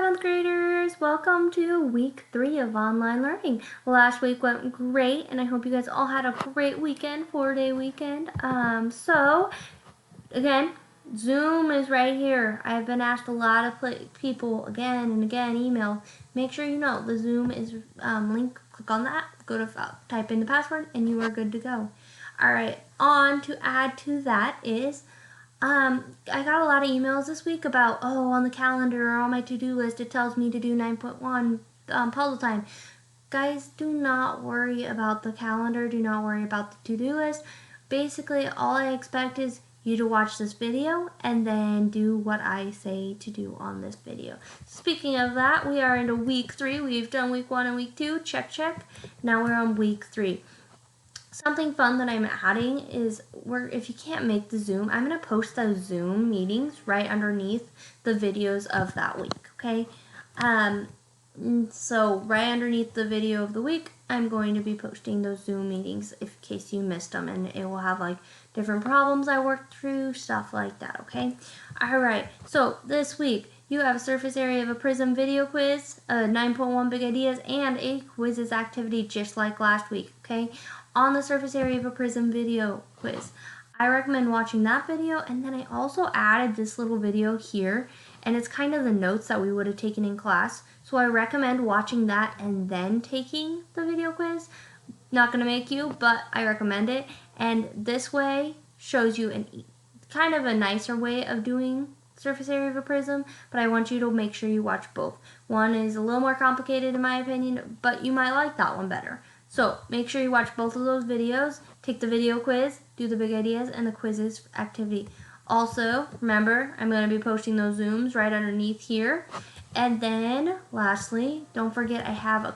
7th graders, welcome to week 3 of online learning. Last week went great, and I hope you guys all had a great weekend, 4-day weekend. Again, Zoom is right here. I've been asked a lot of people again and again, email. Make sure you know the Zoom is link. Click on that, go to type in the password, and you are good to go. All right, on to add to that is I got a lot of emails this week about, on the calendar or on my to-do list, it tells me to do 9.1 puzzle time. Guys, do not worry about the calendar. Do not worry about the to-do list. Basically, all I expect is you to watch this video and then do what I say to do on this video. Speaking of that, we are into week 3. We've done week 1 and week 2. Check, check. Now we're on week 3. Something fun that I'm adding is if you can't make the Zoom, I'm going to post those Zoom meetings right underneath the videos of that week, okay? So right underneath the video of the week, I'm going to be posting those Zoom meetings in case you missed them, and it will have like different problems I worked through, stuff like that, okay? Alright, so this week, you have a surface area of a prism video quiz, a 9.1 big ideas, and a quizzes activity just like last week, okay? On the surface area of a prism video quiz. I recommend watching that video, and then I also added this little video here, and it's kind of the notes that we would have taken in class. So I recommend watching that and then taking the video quiz. Not gonna make you, but I recommend it. And this way shows you kind of a nicer way of doing surface area of a prism, but I want you to make sure you watch both. One is a little more complicated in my opinion, but you might like that one better. So make sure you watch both of those videos, take the video quiz, do the big ideas, and the quizzes activity. Also, remember, I'm going to be posting those Zooms right underneath here. And then, lastly, don't forget I have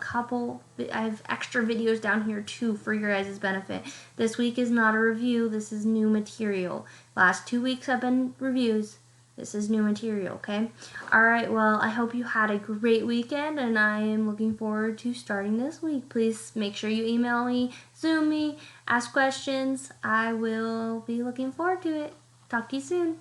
extra videos down here too for your guys' benefit. This week is not a review, this is new material. Last 2 weeks have been reviews. This is new material, okay? Alright, well, I hope you had a great weekend, and I am looking forward to starting this week. Please make sure you email me, Zoom me, ask questions. I will be looking forward to it. Talk to you soon.